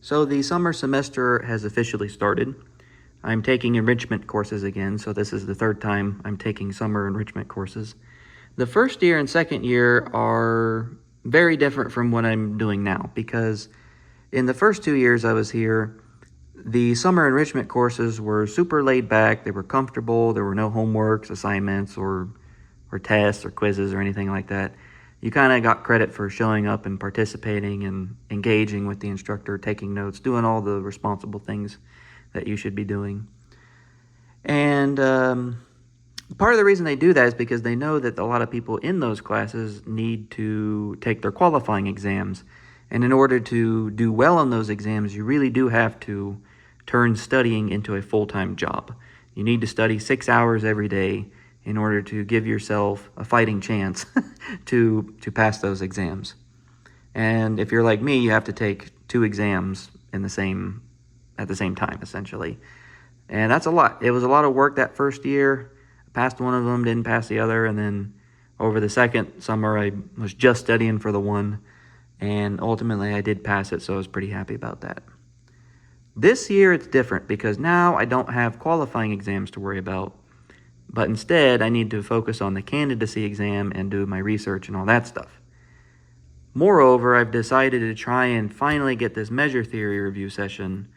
So the summer semester has officially started. I'm taking enrichment courses again, so this is the third time I'm taking summer enrichment courses. The first year and second year are very different from what I'm doing now, because in the first 2 years I was here, the summer enrichment courses were super laid back, they were comfortable, there were no homeworks, assignments, or tests or quizzes or anything like that. You kind of got credit for showing up and participating and engaging with the instructor, taking notes, doing all the responsible things that you should be doing. And part of the reason they do that is because they know that a lot of people in those classes need to take their qualifying exams. And in order to do well on those exams, you really do have to turn studying into a full-time job. You need to study 6 hours every day in order to give yourself a fighting chance to pass those exams. And if you're like me, you have to take 2 exams at the same time, essentially. And that's a lot. It was a lot of work that first year. I passed one of them, didn't pass the other, and then over the second summer, I was just studying for the one, and ultimately I did pass it, so I was pretty happy about that. This year it's different because now I don't have qualifying exams to worry about, but instead I need to focus on the candidacy exam and do my research and all that stuff. Moreover, I've decided to try and finally get this measure theory review session,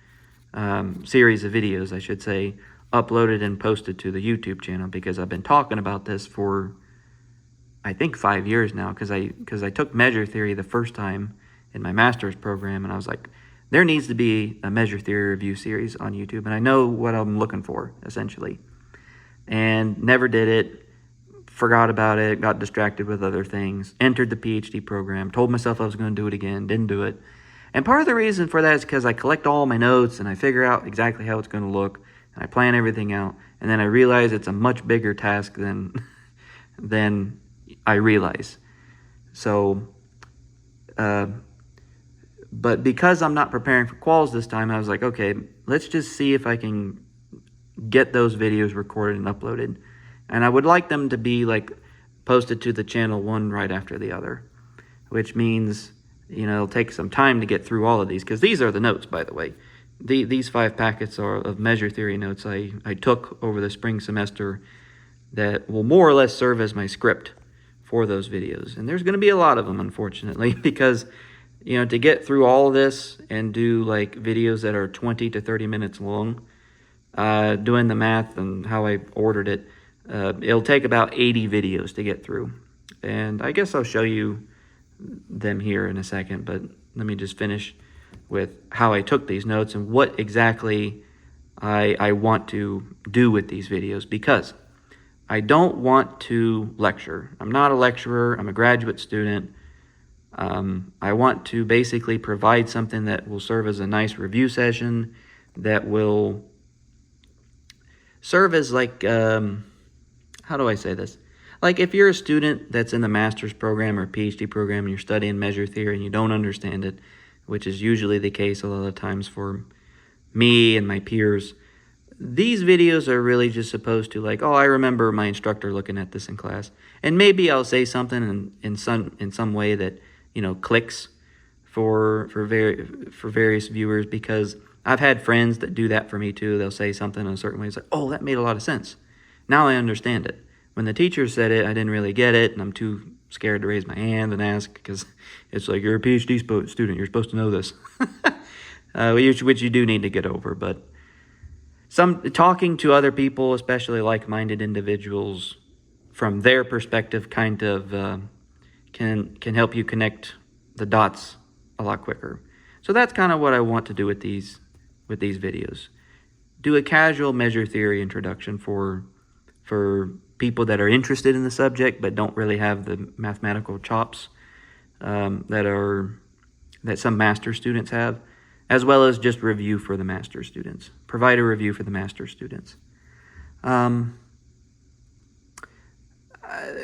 series of videos, I should say, uploaded and posted to the YouTube channel, because I've been talking about this for, I think, 5 years now, because I took measure theory the first time in my master's program, and I was like, there needs to be a measure theory review series on YouTube, and I know what I'm looking for, essentially. And never did it, forgot about it, got distracted with other things, entered the PhD program, told myself I was going to do it again, didn't do it. And part of the reason for that is because I collect all my notes and I figure out exactly how it's going to look, and I plan everything out, and then I realize it's a much bigger task than I realize. So, but because I'm not preparing for quals this time, I was like, okay, let's just see if I can get those videos recorded and uploaded. And I would like them to be like posted to the channel one right after the other, which means, you know, it'll take some time to get through all of these, because these are the notes, by the way. These 5 packets are of measure theory notes I took over the spring semester that will more or less serve as my script for those videos. And there's going to be a lot of them, unfortunately, because, you know, to get through all of this and do like videos that are 20 to 30 minutes long, doing the math and how I ordered it, it'll take about 80 videos to get through. And I guess I'll show you them here in a second, but let me just finish with how I took these notes and what exactly I want to do with these videos, because I don't want to lecture. I'm not a lecturer. I'm a graduate student. I want to basically provide something that will serve as a nice review session, that will serve as like, how do I say this? Like if you're a student that's in the master's program or PhD program and you're studying measure theory and you don't understand it, which is usually the case a lot of times for me and my peers, these videos are really just supposed to, like, oh, I remember my instructor looking at this in class, and maybe I'll say something in some way that, you know, clicks for various viewers, because I've had friends that do that for me too. They'll say something in a certain way. It's like, oh, that made a lot of sense. Now I understand it. When the teacher said it, I didn't really get it, and I'm too scared to raise my hand and ask, because it's like, you're a PhD student, you're supposed to know this, which you do need to get over. But talking to other people, especially like-minded individuals, from their perspective, kind of can help you connect the dots a lot quicker. So that's kind of what I want to do with these videos. Do a casual measure theory introduction for people that are interested in the subject but don't really have the mathematical chops that some master students have, as well as just review for the master students. Provide a review for the master students.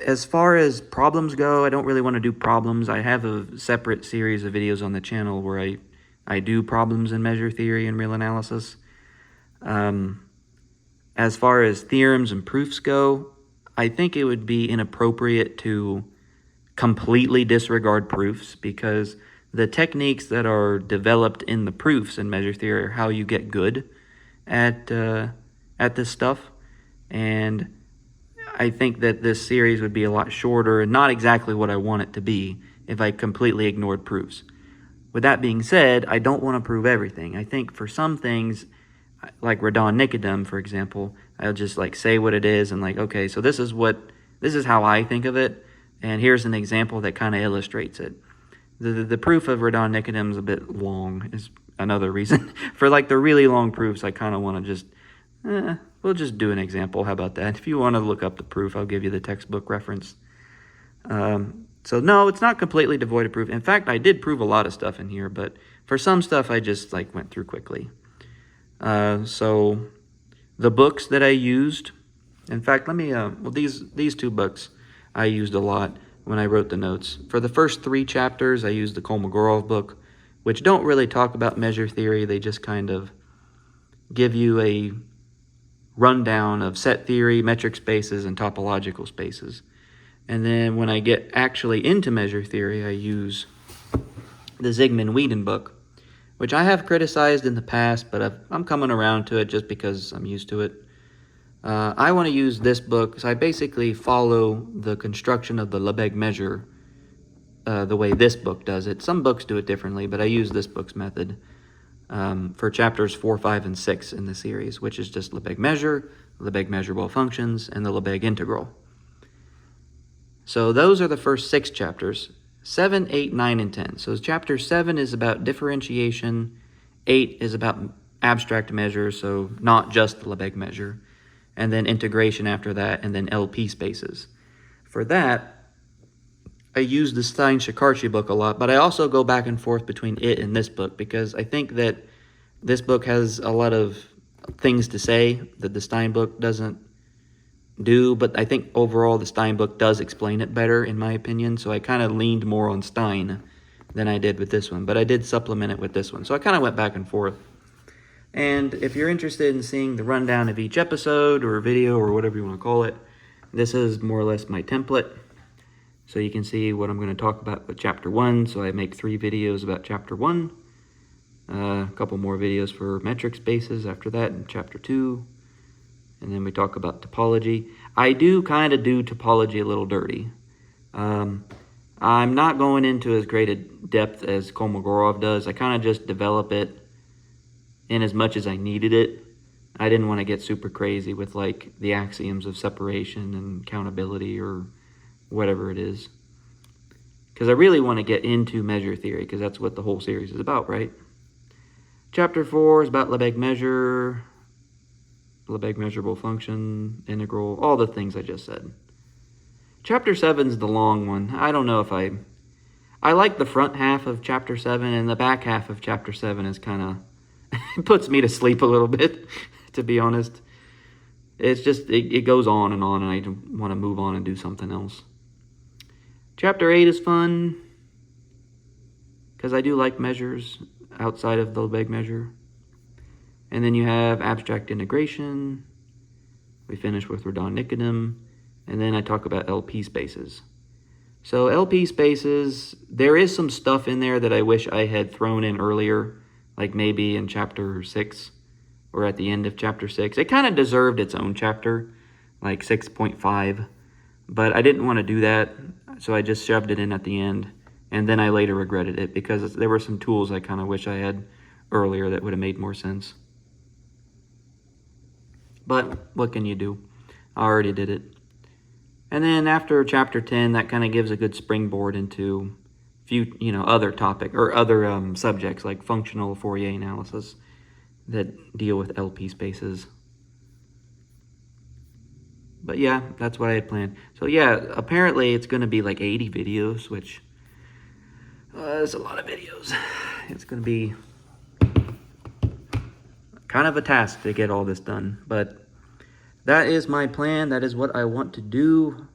As far as problems go, I don't really want to do problems. I have a separate series of videos on the channel where I do problems in measure theory and real analysis. As far as theorems and proofs go, I think it would be inappropriate to completely disregard proofs, because The techniques that are developed in the proofs in measure theory are how you get good at this stuff. And I think that this series would be a lot shorter and not exactly what I want it to be if I completely ignored proofs. With that being said, I don't want to prove everything. I think for some things, like Radon Nicodem, for example, I'll just like say what it is and like, okay, so this is how I think of it, and here's an example that kind of illustrates it. The proof of Radon Nicodem is a bit long, is another reason. For like the really long proofs, I kind of want to just, we'll just do an example. How about that? If you want to look up the proof, I'll give you the textbook reference. So no, it's not completely devoid of proof. In fact, I did prove a lot of stuff in here, but for some stuff I just like went through quickly. So the books that I used, in fact, let me, well, these two books I used a lot when I wrote the notes. For the first 3 chapters, I used the Kolmogorov book, which don't really talk about measure theory. They just kind of give you a rundown of set theory, metric spaces, and topological spaces. And then when I get actually into measure theory, I use the Zygmunt Whedon book, which I have criticized in the past, but I'm coming around to it just because I'm used to it. I want to use this book because I basically follow the construction of the Lebesgue measure the way this book does it. Some books do it differently, but I use this book's method for chapters 4, 5, and 6 in the series, which is just Lebesgue measure, Lebesgue measurable functions, and the Lebesgue integral. So those are the first 6 chapters, 7, 8, 9, and 10. So chapter 7 is about differentiation, 8 is about abstract measures, so not just the Lebesgue measure, and then integration after that, and then LP spaces. For that, I use the Stein-Shekarchi book a lot, but I also go back and forth between it and this book because I think that this book has a lot of things to say that the Stein book doesn't do, but I think overall the Stein book does explain it better, in my opinion, so I kind of leaned more on Stein than I did with this one, but I did supplement it with this one, so I kind of went back and forth. And if you're interested in seeing the rundown of each episode or video or whatever you want to call it, this is more or less my template, so you can see what I'm going to talk about with Chapter 1, so I make 3 videos about Chapter 1, a couple more videos for metric spaces after that in Chapter 2, and then we talk about topology. I do kind of do topology a little dirty. I'm not going into as great a depth as Kolmogorov does. I kind of just develop it in as much as I needed it. I didn't want to get super crazy with like the axioms of separation and countability or whatever it is. Because I really want to get into measure theory because that's what the whole series is about, right? Chapter 4 is about Lebesgue measure, Lebesgue measurable function, integral, all the things I just said. Chapter 7 is the long one. I don't know if I like the front half of Chapter 7, and the back half of Chapter 7 is kind of, it puts me to sleep a little bit, to be honest. It's just, it goes on, and I want to move on and do something else. Chapter 8 is fun, because I do like measures outside of the Lebesgue measure. And then you have abstract integration. We finish with Radon Nicodem. And then I talk about LP spaces. So LP spaces, there is some stuff in there that I wish I had thrown in earlier, like maybe in Chapter 6 or at the end of Chapter 6. It kind of deserved its own chapter, like 6.5. But I didn't want to do that, so I just shoved it in at the end. And then I later regretted it because there were some tools I kind of wish I had earlier that would have made more sense. But what can you do? I already did it. And then after Chapter 10, that kind of gives a good springboard into other topic or other subjects like functional Fourier analysis that deal with LP spaces. But yeah, that's what I had planned. So yeah, apparently it's going to be like 80 videos, which is a lot of videos. It's going to be kind of a task to get all this done, but that is my plan. That is what I want to do.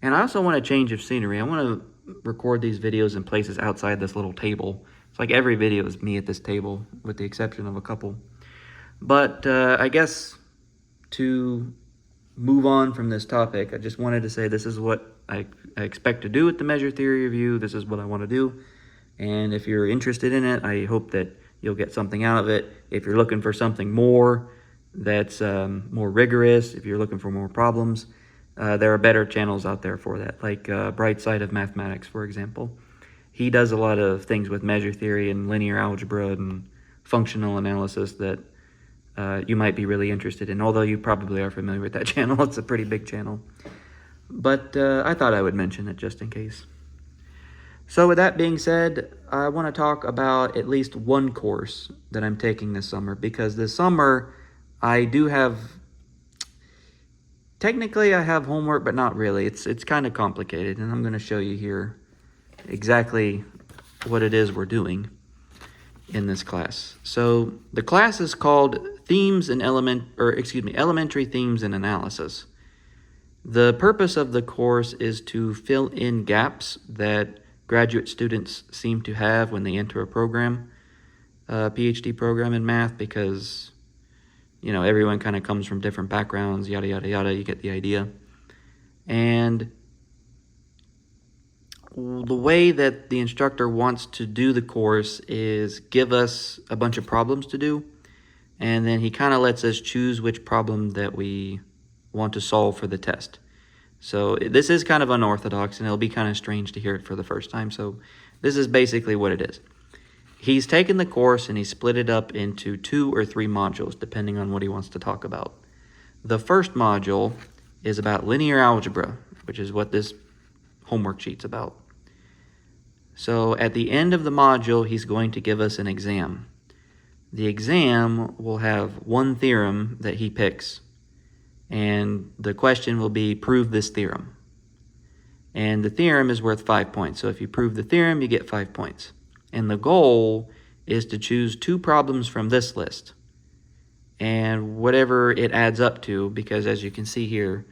And I also want a change of scenery. I want to record these videos in places outside this little table. It's like every video is me at this table, with the exception of a couple. But I guess to move on from this topic, I just wanted to say this is what I expect to do with the measure theory review. This is what I want to do. And if you're interested in it, I hope that you'll get something out of it. If you're looking for something more that's more rigorous, if you're looking for more problems, there are better channels out there for that, like Bright Side of Mathematics, for example. He does a lot of things with measure theory and linear algebra and functional analysis that you might be really interested in, although you probably are familiar with that channel. It's a pretty big channel. But I thought I would mention it just in case. So with that being said, I want to talk about at least one course that I'm taking this summer, because this summer I do have, technically I have homework, but not really. It's kind of complicated, and I'm going to show you here exactly what it is we're doing in this class. So the class is called Elementary Themes and Analysis. The purpose of the course is to fill in gaps that graduate students seem to have when they enter a program, a PhD program in math, because, you know, everyone kind of comes from different backgrounds, yada, yada, yada, you get the idea. And the way that the instructor wants to do the course is give us a bunch of problems to do, and then he kind of lets us choose which problem that we want to solve for the test. So this is kind of unorthodox, and it'll be kind of strange to hear it for the first time. So this is basically what it is. He's taken the course and he split it up into 2 or 3 modules, depending on what he wants to talk about. The first module is about linear algebra, which is what this homework sheet's about. So at the end of the module, he's going to give us an exam. The exam will have one theorem that he picks, and the question will be, prove this theorem. And the theorem is worth 5 points. So if you prove the theorem, you get 5 points. And the goal is to choose 2 problems from this list, and whatever it adds up to, because as you can see here,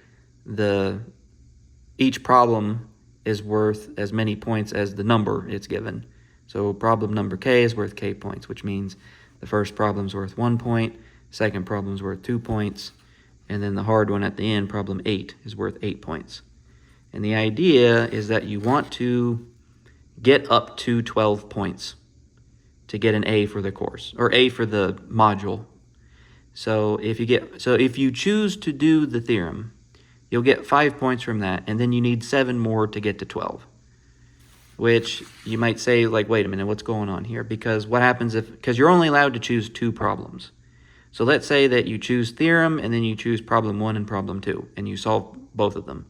each problem is worth as many points as the number it's given. So problem number k is worth k points, which means the first problem's worth 1 point, second problem's worth 2 points, and then the hard one at the end, problem 8, is worth 8 points. And the idea is that you want to get up to 12 points to get an A for the course, or A for the module. So if you choose to do the theorem, you'll get 5 points from that, and then you need 7 more to get to 12. Which you might say, like, wait a minute, what's going on here? Because what happens because you're only allowed to choose 2 problems. So let's say that you choose theorem, and then you choose problem 1 and problem 2, and you solve both of them.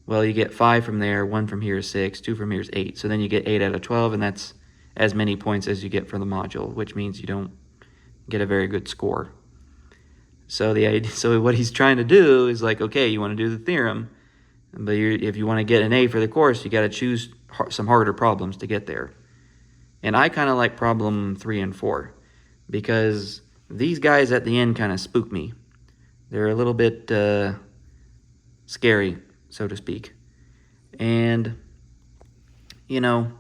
Well, you get 5 from there, 1 from here is 6, 2 from here is 8. So then you get 8 out of 12, and that's as many points as you get for the module, which means you don't get a very good score. So what he's trying to do is like, okay, you want to do the theorem, but if you want to get an A for the course, you got to choose some harder problems to get there. And I kind of like problem 3 and 4, because these guys at the end kind of spook me. They're a little bit scary, so to speak. And, you know,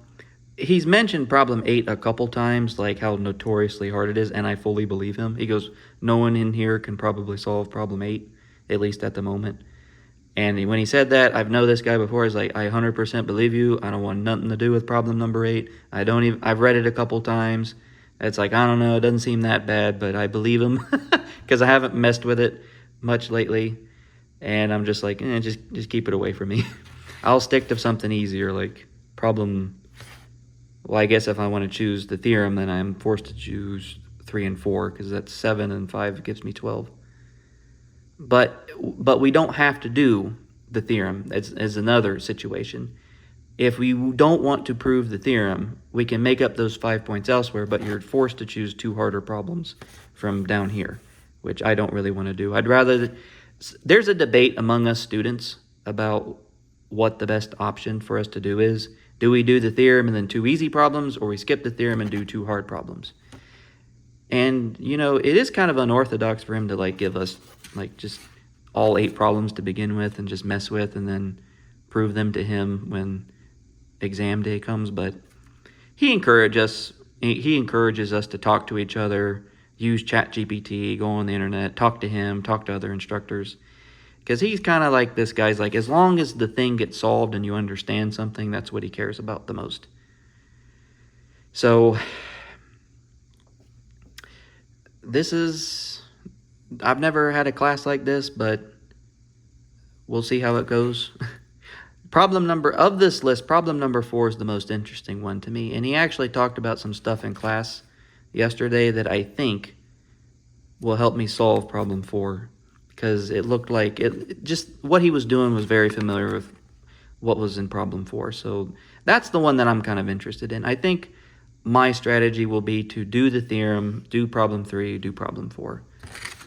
he's mentioned problem 8 a couple times, like how notoriously hard it is, and I fully believe him. He goes, no one in here can probably solve problem 8, at least at the moment. And when he said that, I've known this guy before. He's like, I 100% believe you. I don't want nothing to do with problem number 8. I've read it a couple times. It's like, I don't know, it doesn't seem that bad, but I believe him because I haven't messed with it much lately. And I'm just like, just keep it away from me. I'll stick to something easier, like problem. Well, I guess if I want to choose the theorem, then I'm forced to choose 3 and 4, because that's 7 and 5 gives me 12. But we don't have to do the theorem as another situation. If we don't want to prove the theorem, we can make up those 5 points elsewhere, but you're forced to choose 2 harder problems from down here, which I don't really want to do. There's a debate among us students about what the best option for us to do is. Do we do the theorem and then 2 easy problems, or we skip the theorem and do 2 hard problems? And, you know, it is kind of unorthodox for him to, like, give us, like, just all 8 problems to begin with and just mess with and then prove them to him when exam day comes. But he encourages us to talk to each other, use ChatGPT, go on the internet, talk to him, talk to other instructors. Because he's kind of like this guy's like, as long as the thing gets solved and you understand something, that's what he cares about the most. So I've never had a class like this, but we'll see how it goes. Problem number 4 is the most interesting one to me. And he actually talked about some stuff in class yesterday that I think will help me solve problem 4. Because it looked like what he was doing was very familiar with what was in problem 4. So that's the one that I'm kind of interested in. I think my strategy will be to do the theorem, do problem 3, do problem 4.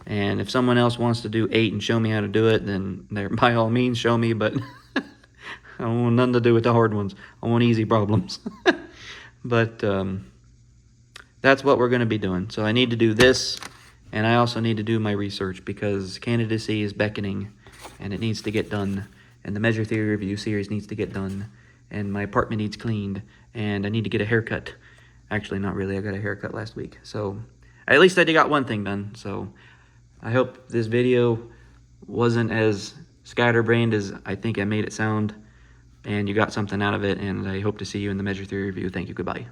And if someone else wants to do 8 and show me how to do it, then by all means show me, but I don't want nothing to do with the hard ones. I want easy problems. But that's what we're going to be doing. So I need to do this, and I also need to do my research because candidacy is beckoning, and it needs to get done. And the Measure Theory Review series needs to get done. And my apartment needs cleaned, and I need to get a haircut. Actually, not really. I got a haircut last week. So at least I got one thing done. So I hope this video wasn't as scatterbrained as I think I made it sound, and you got something out of it, and I hope to see you in the Measure Theory Review. Thank you. Goodbye.